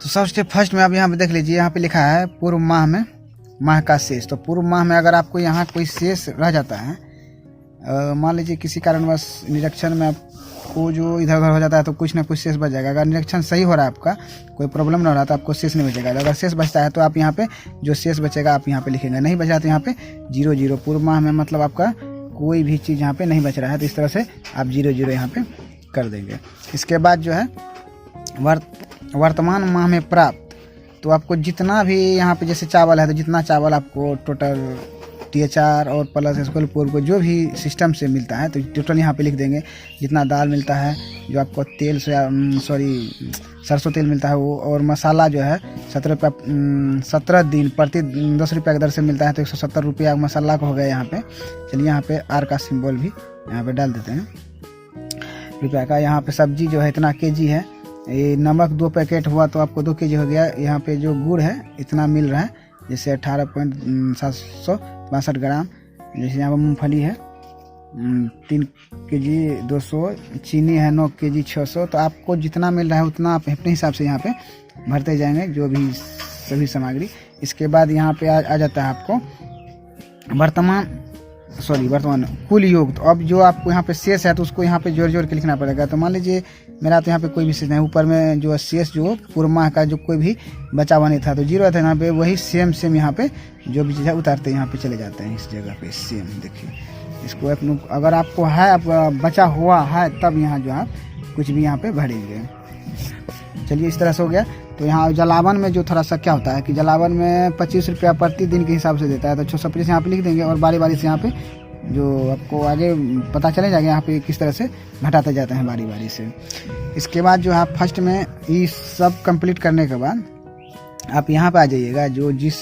तो सबसे फर्स्ट में आप यहाँ पे देख लीजिए, यहाँ पे लिखा है पूर्व माह में माह का शेष। तो पूर्व माह में अगर आपको यहाँ कोई शेष रह जाता है, मान लीजिए किसी कारणवश निरीक्षण में आपको जो इधर उधर हो जाता है तो कुछ ना कुछ शेष बच जाएगा। अगर निरीक्षण सही हो रहा है, आपका कोई प्रॉब्लम ना हो रहा तो आपको शेष नहीं बचेगा। अगर शेष बचता है तो आप यहाँ पे जो शेष बचेगा आप यहाँ पे लिखेंगे, नहीं बचा तो यहाँ पे 0 पूर्व माह में मतलब आपका कोई भी चीज़ यहाँ पे नहीं बच रहा है, तो इस तरह से आप 0 यहाँ पे कर देंगे। इसके बाद जो है वर्तमान माह में प्राप्त, तो आपको जितना भी यहाँ पे जैसे चावल है तो जितना चावल आपको टोटल THR और प्लस स्कूल पूर्व को जो भी सिस्टम से मिलता है तो टोटल यहाँ पे लिख देंगे। जितना दाल मिलता है, जो आपको तेल सरसों तेल मिलता है वो, और मसाला जो है 17 दिन प्रति 10 रुपये की दर से मिलता है, तो 170 रुपया मसाला का हो गया यहाँ पे। चलिए यहाँ पे R का सिंबल भी यहाँ पे डाल देते हैं रुपया का। यहाँ पे सब्जी जो है इतना kg है, ये नमक 2 पैकेट हुआ तो आपको 2 kg हो गया। यहाँ पे जो गुड़ है इतना मिल रहा है, जैसे 18.762 ग्राम। जैसे यहाँ पर मूँगफली है 3 kg 200, चीनी है 9 kg 600। तो आपको जितना मिल रहा है उतना आप अपने हिसाब से यहाँ पे भरते जाएंगे, जो भी सभी सामग्री। इसके बाद यहाँ पे आ जाता है आपको वर्तमान कुल योग। तो अब जो आपको यहाँ पे शेष है तो उसको यहाँ पे जोड़ के लिखना पड़ेगा। तो मान लीजिए मेरा तो यहाँ पे कोई भी शेष नहीं, ऊपर में जो शेष जो पूर्व माह का जो कोई भी बचा हुआ नहीं था तो 0 था यहाँ पे, वही सेम यहाँ पे जो भी चीज़ है उतारते यहाँ पे चले जाते हैं इस जगह पे सेम। देखिए इसको अगर आपको है बचा हुआ है तब यहाँ जो आप कुछ भी यहाँ पे भरेंगे। चलिए इस तरह से हो गया। तो यहाँ जलावन में जो थोड़ा सा क्या होता है कि जलावन में 25 रुपया प्रति दिन के हिसाब से देता है, तो 625 यहाँ पे लिख देंगे और बारी से यहाँ पे जो आपको आगे पता चले जाएगा यहाँ पे किस तरह से घटाते जाते हैं बारी से। इसके बाद जो है फर्स्ट में ये सब कंप्लीट करने के बाद आप यहाँ पे आ जाइएगा, जो जिस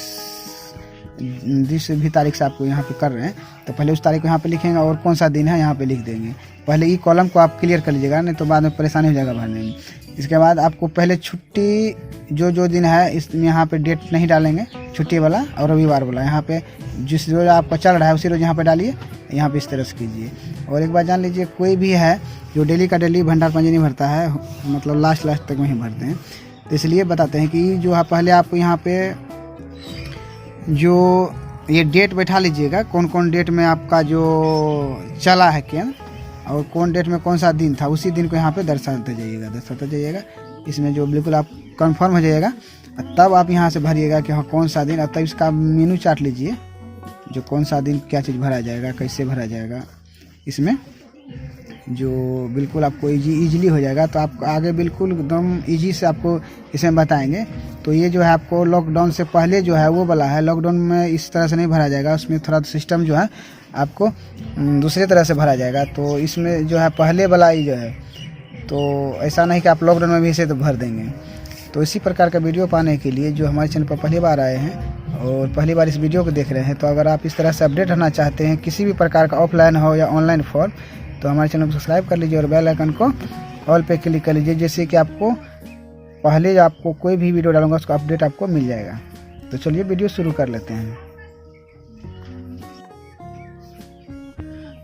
भी तारीख से आपको यहाँ पे कर रहे हैं तो पहले उस तारीख को यहाँ पे लिखेंगे और कौन सा दिन है यहाँ पे लिख देंगे। पहले ये कॉलम को आप क्लियर कर लीजिएगा, नहीं तो बाद में परेशानी हो जाएगा भरने में। इसके बाद आपको पहले छुट्टी जो दिन है इसमें यहाँ पे डेट नहीं डालेंगे, छुट्टी वाला और रविवार वाला। यहाँ पे जिस रोज़ आपका चल रहा है उसी रोज़ यहाँ पे डालिए, यहाँ पे इस तरह से कीजिए। और एक बात जान लीजिए, कोई भी है जो डेली का डेली भंडार पंजी नहीं भरता है, मतलब लास्ट तक वहीं भरते हैं, तो इसलिए बताते हैं कि जो पहले आप यहाँ पे जो ये डेट बैठा लीजिएगा, कौन डेट में आपका जो चला है केंद्र और कौन डेट में कौन सा दिन था, उसी दिन को यहाँ पे दर्शाते जाइएगा। इसमें जो बिल्कुल आप कंफर्म हो जाइएगा, तब आप यहाँ से भरिएगा कि हाँ कौन सा दिन। तब इसका मेनू चार्ट लीजिए, जो कौन सा दिन क्या चीज़ भरा जाएगा, कैसे भरा जाएगा, इसमें जो बिल्कुल आपको इजीली हो जाएगा। तो आप आगे बिल्कुल एकदम इजी से आपको इसमें बताएंगे। तो ये जो है आपको लॉकडाउन से पहले जो है वो वाला है, लॉकडाउन में इस तरह से नहीं भरा जाएगा, उसमें थोड़ा सिस्टम जो है आपको दूसरे तरह से भरा जाएगा। तो इसमें जो है पहले वाला ही जो है, तो ऐसा नहीं कि आप लॉकडाउन में भी इसे तो भर देंगे। तो इसी प्रकार का वीडियो पाने के लिए जो हमारे चैनल पर पहली बार आए हैं और पहली बार इस वीडियो को देख रहे हैं, तो अगर आप इस तरह से अपडेट रहना चाहते हैं किसी भी प्रकार का ऑफलाइन हो या ऑनलाइन फॉर्म, तो हमारे चैनल को सब्सक्राइब कर लीजिए और बेल आइकन को ऑल पे क्लिक कर लीजिए, जैसे कि आपको पहले आपको कोई भी वीडियो डालूंगा उसका अपडेट आपको मिल जाएगा। तो चलिए वीडियो शुरू कर लेते हैं।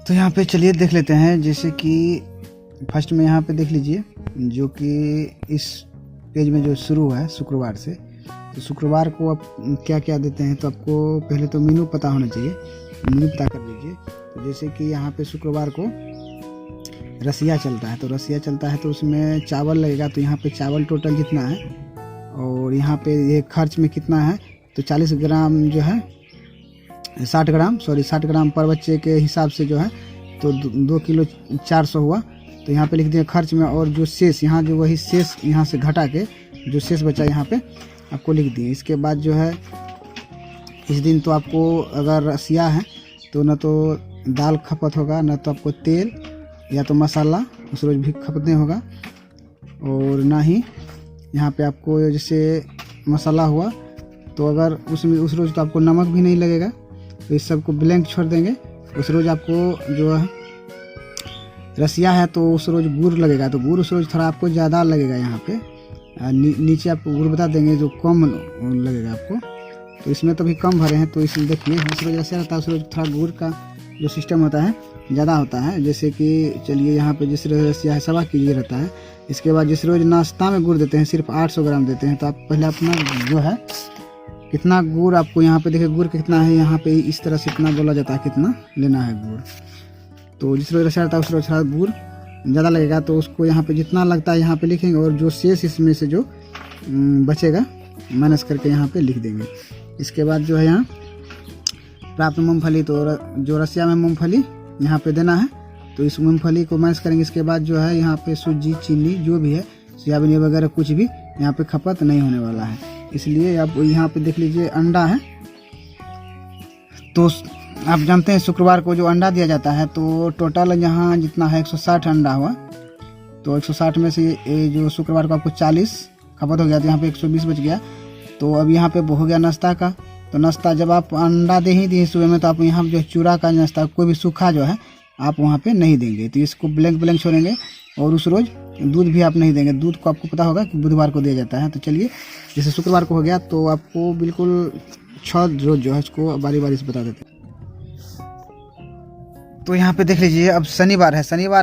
तो यहाँ पे चलिए देख लेते हैं, जैसे कि फर्स्ट में यहाँ पे देख लीजिए, जो कि इस पेज में जो शुरू है शुक्रवार से, तो शुक्रवार को आप क्या क्या देते हैं, तो आपको पहले तो मेनू पता होना चाहिए, मेनू पता कर लीजिए। तो जैसे कि यहाँ पे शुक्रवार को रसिया चलता है, तो रसिया चलता है तो उसमें चावल लगेगा, तो यहाँ पे चावल टोटल जितना है और यहाँ पे ये खर्च में कितना है, तो 40 ग्राम जो है 60 ग्राम पर बच्चे के हिसाब से जो है, तो 2 किलो 400 हुआ। तो यहाँ पे लिख दिया खर्च में, और जो शेष यहाँ जो वही शेष यहाँ से घटा के जो शेष बचा यहाँ पे आपको लिख दिए। इसके बाद जो है इस दिन तो आपको अगर रसिया है तो न तो दाल खपत होगा, न तो आपको तेल या तो मसाला उस रोज़ भी खपत नहीं होगा, और ना ही यहाँ पे आपको जैसे मसाला हुआ तो अगर उसमें उस रोज़ तो आपको नमक भी नहीं लगेगा, तो इस सब को ब्लैंक छोड़ देंगे। उस रोज़ आपको जो है रसिया है तो उस रोज़ गुड़ लगेगा, तो गुड़ उस रोज़ थोड़ा आपको ज़्यादा लगेगा। यहाँ पे नीचे आपको गुड़ बता देंगे जो कम लगेगा आपको, तो इसमें तो भी कम भरे हैं। तो इसमें देखिए उस रोज़ रसिया रहता है, उस रोज़ थोड़ा गुड़ का जो सिस्टम होता है ज़्यादा होता है। जैसे कि चलिए यहाँ पे जिस रोज रसिया है 1.25 kg रहता है। इसके बाद जिस रोज नाश्ता में गुड़ देते हैं सिर्फ 800 ग्राम देते हैं। तो आप पहले अपना जो है कितना गुड़ आपको यहाँ पे देखिए गुड़ कितना है, यहाँ पे इस तरह से इतना बोला जाता है कितना लेना है गुड़। तो जिस रोज रसिया रहता है उस रोज थोड़ा गुड़ ज़्यादा लगेगा, तो उसको यहाँ पे जितना लगता है यहाँ पे लिखेंगे और जो शेष इसमें से जो बचेगा माइनस करके यहाँ पे लिख देंगे। इसके बाद जो है यहाँ प्राप्त मूंगफली, तो जो रसिया में मूंगफली यहाँ पे देना है तो इस मूंगफली को माइनस करेंगे। इसके बाद जो है यहाँ पे सूजी चीनी जो भी है सोयाबीन वगैरह कुछ भी यहाँ पे खपत नहीं होने वाला है। इसलिए आप यहाँ पे देख लीजिए अंडा है, तो आप जानते हैं शुक्रवार को जो अंडा दिया जाता है तो टोटल यहाँ जितना है 160 अंडा हुआ। तो 160 में से ये जो शुक्रवार को आपको 40 खपत हो गया, तो यहाँ पे 120 बच गया। तो अब यहाँ पे हो गया नाश्ता का। तो नाश्ता जब आप अंडा दे ही दिए सुबह में, तो आप यहाँ जो चूड़ा का नाश्ता कोई भी सूखा जो है आप वहाँ पे नहीं देंगे, तो इसको ब्लैंक छोड़ेंगे। और उस रोज़ दूध भी आप नहीं देंगे। दूध को आपको पता होगा कि बुधवार को दिया जाता है। तो चलिए जैसे शुक्रवार को हो गया तो आपको बिल्कुल 6 रोज जो है इसको बारी बारी से बता देते हैं। तो यहाँ पे देख लीजिए अब शनिवार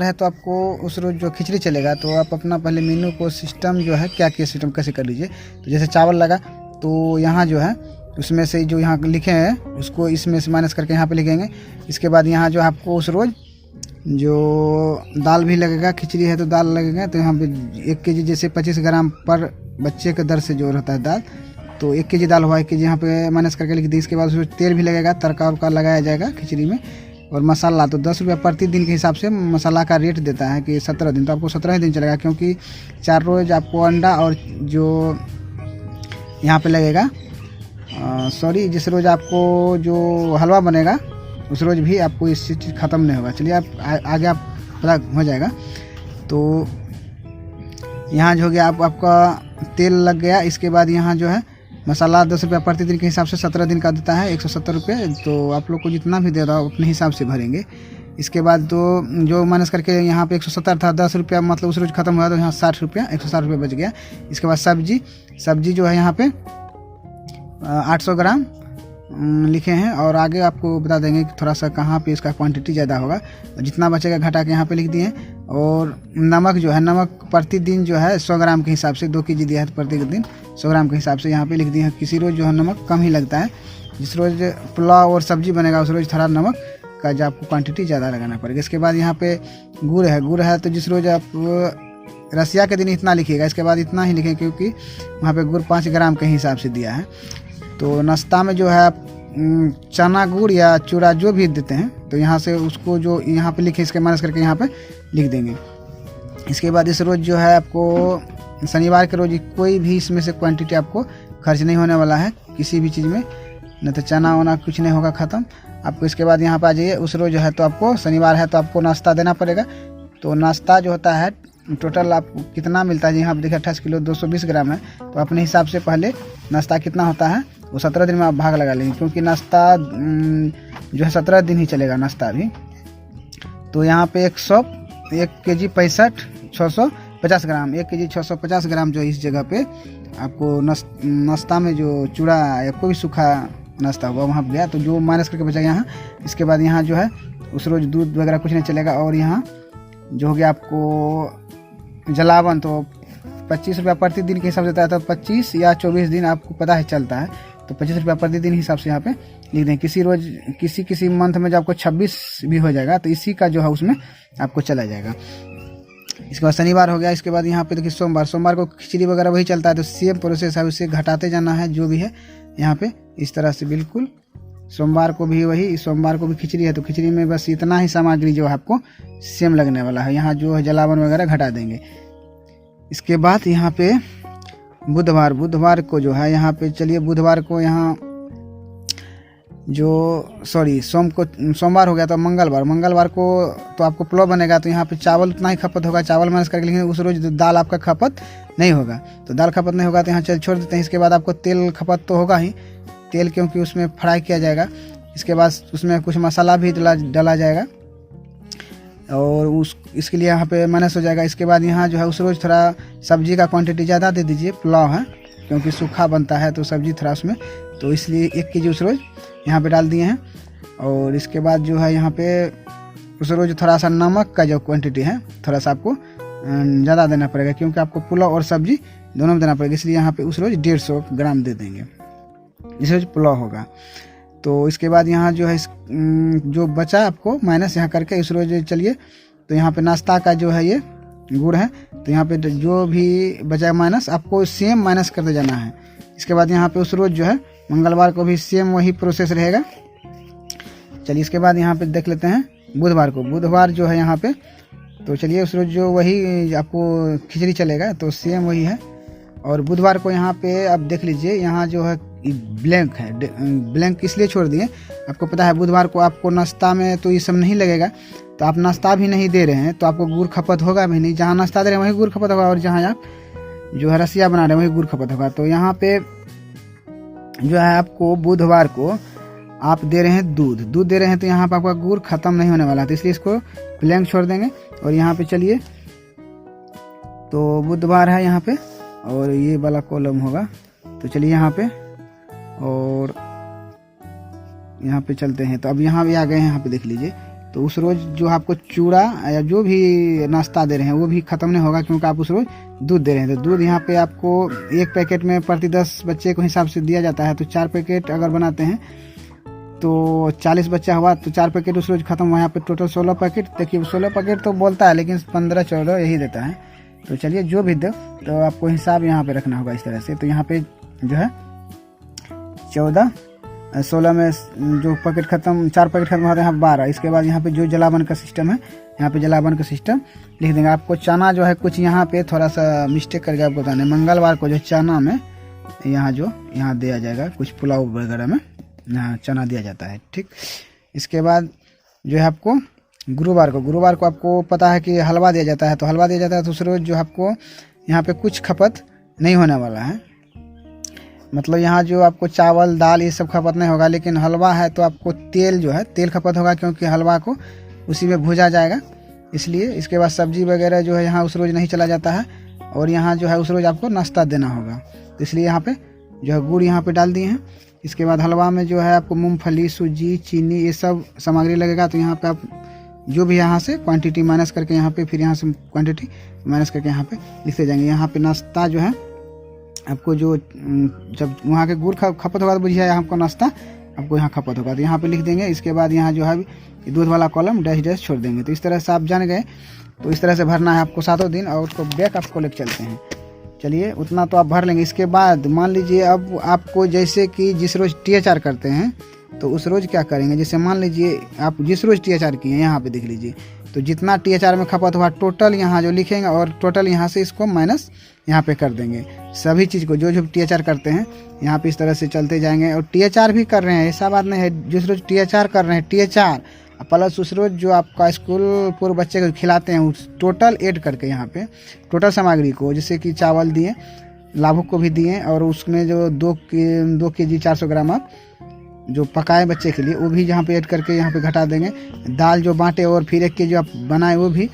है तो आपको उस रोज़ जो खिचड़ी चलेगा, तो आप अपना पहले मेनू को सिस्टम जो है क्या सिस्टम कैसे कर लीजिए। तो जैसे चावल लगा तो यहाँ जो है उसमें से जो यहाँ लिखे हैं उसको इसमें से माइनस करके यहाँ पे लिखेंगे। इसके बाद यहाँ जो आपको उस रोज़ जो दाल भी लगेगा, खिचड़ी है तो दाल लगेगा, तो यहाँ पे 1 kg जैसे 25 ग्राम पर बच्चे के दर से जो रहता है दाल, तो 1 kg दाल हुआ 1 kg यहाँ पे माइनस करके लिख दी। इसके बाद उसमें तेल भी लगेगा, तड़का उड़का लगाया जाएगा खिचड़ी में। और मसाला तो 10 रुपये प्रति दिन के हिसाब से मसाला का रेट देता है कि 17 दिन, तो आपको 17 ही दिन चलेगा, क्योंकि 4 रोज़ आपको अंडा और जो यहाँ पे लगेगा जिस रोज़ आपको जो हलवा बनेगा उस रोज़ भी आपको इस चीज़ ख़त्म नहीं होगा। चलिए आप आगे आप पता हो जाएगा। तो यहाँ जो हो गया आपका तेल लग गया। इसके बाद यहाँ जो है मसाला 10 रुपये प्रति दिन के हिसाब से 17 दिन का देता है 170 रुपये। तो आप लोग को जितना भी दे रहा हो अपने हिसाब से भरेंगे। इसके बाद तो जो माइनस करके यहाँ पे 170 था 10 रुपया, मतलब उस रोज़ ख़त्म हुआ तो यहाँ 60 रुपया 160 रुपये बच गया। इसके बाद सब्जी जो है यहाँ पे 800 ग्राम लिखे हैं, और आगे आपको बता देंगे कि थोड़ा सा कहाँ पे इसका क्वांटिटी ज़्यादा होगा। जितना बचेगा घटा के यहाँ पे लिख दिए। और नमक जो है नमक प्रतिदिन जो है 100 ग्राम के हिसाब से 2 kg दिया है तो प्रतिदिन 100 ग्राम के हिसाब से यहाँ पे लिख दिए हैं। किसी रोज़ जो है नमक कम ही लगता है, जिस रोज़ पुलाव और सब्जी बनेगा उस रोज़ थोड़ा नमक का जो आपको क्वांटिटी ज़्यादा लगाना पड़ेगा। इसके बाद यहाँ पे गुड़ है तो जिस रोज़ आप रसिया के दिन इतना लिखिएगा, इसके बाद इतना ही लिखें, क्योंकि वहाँ पे गुड़ 5 ग्राम के हिसाब से दिया है। तो नाश्ता में जो है आप चना गुड़ या चूड़ा जो भी देते हैं तो यहाँ से उसको जो यहाँ पे लिखे इसके माइनस करके यहाँ पे लिख देंगे। इसके बाद इस रोज़ जो है आपको शनिवार के रोज़ कोई भी इसमें से क्वांटिटी आपको खर्च नहीं होने वाला है किसी भी चीज़ में, न तो चना वना कुछ नहीं होगा ख़त्म आपको। इसके बाद यहाँ पर आ जाइए, उस रोज़ जो है तो आपको शनिवार है तो आपको नाश्ता देना पड़ेगा। तो नाश्ता जो होता है टोटल आपको कितना मिलता है, यहाँ पर देखिए 28 किलो 220 ग्राम है। तो अपने हिसाब से पहले नाश्ता कितना होता है वो 17 दिन में आप भाग लगा लेंगे, क्योंकि नाश्ता जो है 17 दिन ही चलेगा नाश्ता भी। तो यहाँ पे 1 kg 650 ग्राम 1 kg 650 ग्राम जो इस जगह पे आपको नाश्ता में जो चूड़ा या कोई भी सूखा नाश्ता हुआ वहाँ पे गया, तो जो माइनस करके बचा यहाँ। इसके बाद यहाँ जो है उस रोज़ दूध वगैरह कुछ नहीं चलेगा। और यहाँ जो हो गया आपको जलावन, तो 25 रुपया प्रति दिन के हिसाब से देता है, तो 25 या 24 दिन आपको पता है चलता है, तो 25 रुपया प्रति दिन हिसाब से यहाँ पे लिख दें। किसी रोज़ किसी मंथ में जो आपको 26 भी हो जाएगा तो इसी का जो है उसमें आपको चला जाएगा। इसके बाद शनिवार हो गया। इसके बाद यहाँ पे देखिए सोमवार को खिचड़ी वगैरह वही चलता है, तो सेम प्रोसेस है, उसे घटाते जाना है जो भी है यहाँ पे इस तरह से बिल्कुल। सोमवार को भी वही, सोमवार को भी खिचड़ी है तो खिचड़ी में बस इतना ही सामग्री जो है आपको सेम लगने वाला है। यहाँ जो है जलावन वगैरह घटा देंगे। इसके बाद यहाँ पे बुधवार को जो है यहाँ पे चलिए बुधवार को यहाँ सोमवार हो गया तो मंगलवार को तो आपको पुलाव बनेगा, तो यहाँ पे चावल उतना ही खपत होगा, चावल माइनस करके लिखेंगे। उस रोज़ दाल आपका खपत नहीं होगा, तो दाल खपत नहीं होगा तो यहाँ छोड़ देते हैं। इसके बाद आपको तेल खपत तो होगा ही, तेल क्योंकि उसमें फ्राई किया जाएगा। इसके बाद उसमें कुछ मसाला भी डाला जाएगा और इसके लिए यहाँ पे माइनस हो जाएगा। इसके बाद यहाँ जो है उस रोज़ थोड़ा सब्जी का क्वांटिटी ज़्यादा दे दीजिए, पुलाव है क्योंकि सूखा बनता है तो सब्जी थोड़ा उसमें, तो इसलिए 1 kg उस रोज़ यहाँ पे डाल दिए हैं। और इसके बाद जो है यहाँ पे उस रोज थोड़ा सा नमक का जो क्वांटिटी है थोड़ा सा आपको ज़्यादा देना पड़ेगा, क्योंकि आपको पुलाव और सब्जी दोनों में देना पड़ेगा, इसलिए यहाँ पे उस रोज 150 ग्राम दे देंगे। इस रोज पुलाव होगा। तो इसके बाद यहाँ जो है जो बचा आपको माइनस यहाँ करके इस रोज चलिए, तो यहाँ पे नाश्ता का जो है ये गुड़ है, तो यहाँ पे जो भी बचा माइनस आपको सेम माइनस करते जाना है। इसके बाद यहाँ पे उस रोज जो है मंगलवार को भी सेम वही प्रोसेस रहेगा। चलिए इसके बाद यहाँ पे देख लेते हैं बुधवार को। बुधवार जो है यहाँ पे, तो चलिए उस रोज जो वही आपको खिचड़ी चलेगा, तो सेम वही है। और बुधवार को यहाँ पे आप देख लीजिए, यहाँ जो है ब्लैंक है। ब्लैंक इसलिए छोड़ दिए, आपको पता है बुधवार को आपको नाश्ता में तो ये सब नहीं लगेगा, तो आप नाश्ता भी नहीं दे रहे हैं तो आपको गुड़ खपत होगा भी नहीं। जहाँ नाश्ता दे रहे हैं वही गुड़ खपत होगा, और जहाँ आप जो है रसिया बना रहे हैं वही गुड़ खपत होगा। तो यहाँ पे जो है आपको बुधवार को आप दे रहे हैं दूध दे रहे हैं, तो यहाँ पर आपका गुड़ खत्म नहीं होने वाला है, तो इसलिए इसको ब्लैंक छोड़ देंगे। और यहाँ पे चलिए, तो बुधवार है यहाँ पे और ये वाला कॉलम होगा, तो चलिए यहाँ पे और यहाँ पे चलते हैं। तो अब यहाँ भी आ गए हैं, यहाँ पे देख लीजिए। तो उस रोज जो आपको चूड़ा या जो भी नाश्ता दे रहे हैं वो भी खत्म नहीं होगा, क्योंकि आप उस रोज दूध दे रहे हैं। तो दूध यहाँ पे आपको एक पैकेट में प्रति 10 बच्चे को हिसाब से दिया जाता है, तो 4 पैकेट अगर बनाते हैं तो 40 बच्चा हुआ, तो 4 पैकेट उस रोज खत्म हुआ। यहाँ पे टोटल 16 पैकेट। देखिए 16 पैकेट तो बोलता है, लेकिन 15-14 यही देता है। तो चलिए जो भी दो, तो आपको हिसाब यहाँ पे रखना होगा इस तरह से। तो यहाँ पे जो है 16 में जो पैकेट खत्म, 4 पैकेट खत्म होते हैं, यहाँ 12। इसके बाद यहाँ पे जो जलावन का सिस्टम है, यहाँ पे जलावन का सिस्टम लिख देंगे। आपको चना जो है कुछ यहाँ पे थोड़ा सा मिस्टेक करके आपको बताना है। मंगलवार को जो चना में यहाँ दिया जाएगा, कुछ पुलाव वगैरह में यहाँ चना दिया जाता है, ठीक। इसके बाद जो है आपको गुरुवार को आपको पता है कि हलवा दिया जाता है, तो हलवा दिया जाता है। तो उस रोज जो आपको यहाँ पे कुछ खपत नहीं होने वाला है, मतलब यहाँ जो आपको चावल दाल ये सब खपत नहीं होगा, लेकिन हलवा है तो आपको तेल खपत होगा, क्योंकि हलवा को उसी में भूजा जाएगा, इसलिए। इसके बाद सब्जी वगैरह जो है यहाँ उस रोज नहीं चला जाता है, और यहाँ जो है उस रोज आपको नाश्ता देना होगा, तो इसलिए यहाँ पे जो है गुड़ यहाँ पे डाल दिए हैं। इसके बाद हलवा में जो है आपको मूंगफली, सूजी, चीनी ये सब सामग्री लगेगा, तो यहाँ पे आप जो भी यहाँ से क्वांटिटी माइनस करके यहाँ पे, फिर यहाँ से क्वांटिटी माइनस करके यहाँ पे लिखते जाएंगे। यहाँ पे नाश्ता जो है आपको जो जब वहाँ के गुड़ खपत होगा तो बुझिए आपको नाश्ता आपको यहाँ खपत होगा, तो यहाँ पे लिख देंगे। इसके बाद यहाँ जो है दूध वाला कॉलम डैश छोड़ देंगे। तो इस तरह से आप जान गए, तो इस तरह से भरना है आपको 7 दिन, और उसको बैक आपको लेके चलते हैं। चलिए उतना तो आप भर लेंगे। इसके बाद मान लीजिए अब आपको जैसे कि जिस रोज THR करते हैं, तो उस रोज क्या करेंगे, जैसे मान लीजिए आप जिस रोज THR किए हैं, यहाँ पे देख लीजिए, तो जितना THR में खपत हुआ टोटल यहाँ जो लिखेंगे, और टोटल यहाँ से इसको माइनस यहाँ पे कर देंगे। सभी चीज़ को जो THR करते हैं यहाँ पे इस तरह से चलते जाएंगे। और THR भी कर रहे हैं, ऐसा बात नहीं है, जिस रोज THR कर रहे हैं THR प्लस उस रोज जो आपका स्कूल पूर्व बच्चे को खिलाते हैं उस टोटल ऐड करके यहाँ पे टोटल सामग्री को, जैसे कि चावल दिए, लाभुक को भी दिए, और उसमें जो 2 kg 400 ग्राम आप जो पकाए बच्चे के लिए वो भी यहाँ पे ऐड करके यहाँ पे घटा देंगे। दाल जो बांटे और फिर 1 kg आप बनाए वो भी,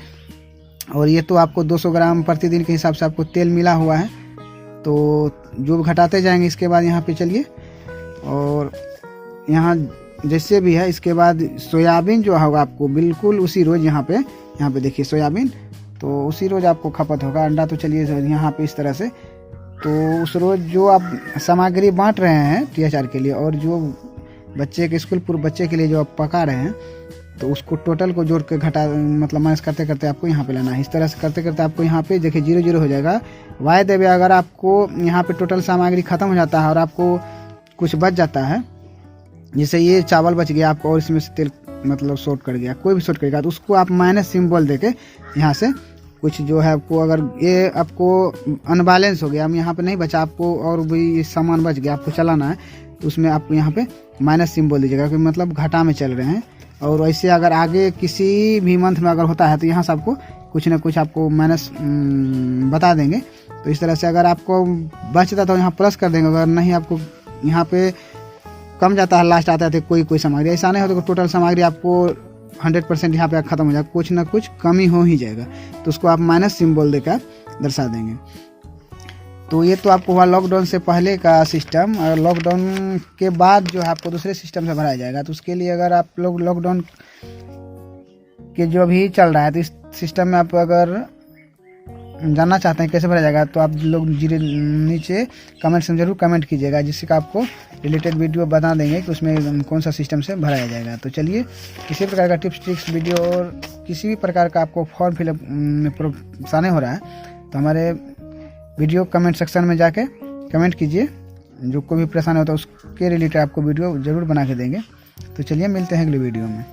और ये तो आपको 200 ग्राम प्रतिदिन के हिसाब से आपको तेल मिला हुआ है, तो जो घटाते जाएंगे। इसके बाद यहाँ पे चलिए, और यहाँ जैसे भी है, इसके बाद सोयाबीन जो होगा आपको बिल्कुल उसी रोज यहाँ पे देखिए सोयाबीन, तो उसी रोज आपको खपत होगा। अंडा तो चलिए यहाँ पे इस तरह से, तो उस रोज जो आप सामग्री बांट रहे हैं THR के लिए, और जो बच्चे के स्कूल पूर्व बच्चे के लिए जो आप पका रहे हैं, तो उसको टोटल को जोड़ के घटा मतलब माइनस करते करते आपको यहाँ पे लाना है। इस तरह से करते करते आपको यहाँ पे देखिए 0 हो जाएगा। वाय देवे अगर आपको यहाँ पे टोटल सामग्री खत्म हो जाता है और आपको कुछ बच जाता है, जैसे ये चावल बच गया आपको और इसमें से तेल मतलब शॉर्ट कर गया, कोई भी शॉर्ट करेगा, तो उसको आप माइनस सिंबल देके यहाँ से कुछ जो है आपको, अगर ये आपको अनबैलेंस हो गया, हम यहाँ पे नहीं बचा आपको और भी सामान बच गया आपको चलाना है, तो उसमें आप यहाँ पे माइनस सिंबल दीजिएगा कि मतलब घाटा में चल रहे हैं। और वैसे अगर आगे किसी भी मंथ में अगर होता है तो यहाँ से आपको कुछ ना कुछ आपको माइनस बता देंगे। तो इस तरह से अगर आपको बचता तो यहाँ प्लस कर देंगे, अगर नहीं आपको यहाँ पे कम जाता है लास्ट आता है तो कोई सामग्री, ऐसा नहीं हो तो टोटल सामग्री आपको 100% यहाँ पे ख़त्म हो जाएगा, कुछ ना कुछ कमी हो ही जाएगा, तो उसको आप माइनस सिंबल देकर दर्शा देंगे। तो ये तो आपको हुआ लॉकडाउन से पहले का सिस्टम, और लॉकडाउन के बाद जो है आपको दूसरे सिस्टम से भराया जाएगा। तो उसके लिए अगर आप लोग लॉकडाउन के जो अभी चल रहा है तो इस सिस्टम में आप अगर जानना चाहते हैं कैसे भरा जाएगा तो आप लोग नीचे कमेंट्स में जरूर कमेंट कीजिएगा, जिससे कि आपको रिलेटेड वीडियो बता देंगे कि उसमें कौन सा सिस्टम से भराया जाएगा। तो चलिए, किसी प्रकार का टिप्स ट्रिक्स वीडियो और किसी भी प्रकार का आपको फॉर्म फिलअप में परेशानी हो रहा है तो हमारे वीडियो कमेंट सेक्शन में जाके कमेंट कीजिए, जो कोई भी परेशानी होता है उसके रिलेटेड आपको वीडियो ज़रूर बना के देंगे। तो चलिए, मिलते हैं अगले वीडियो में।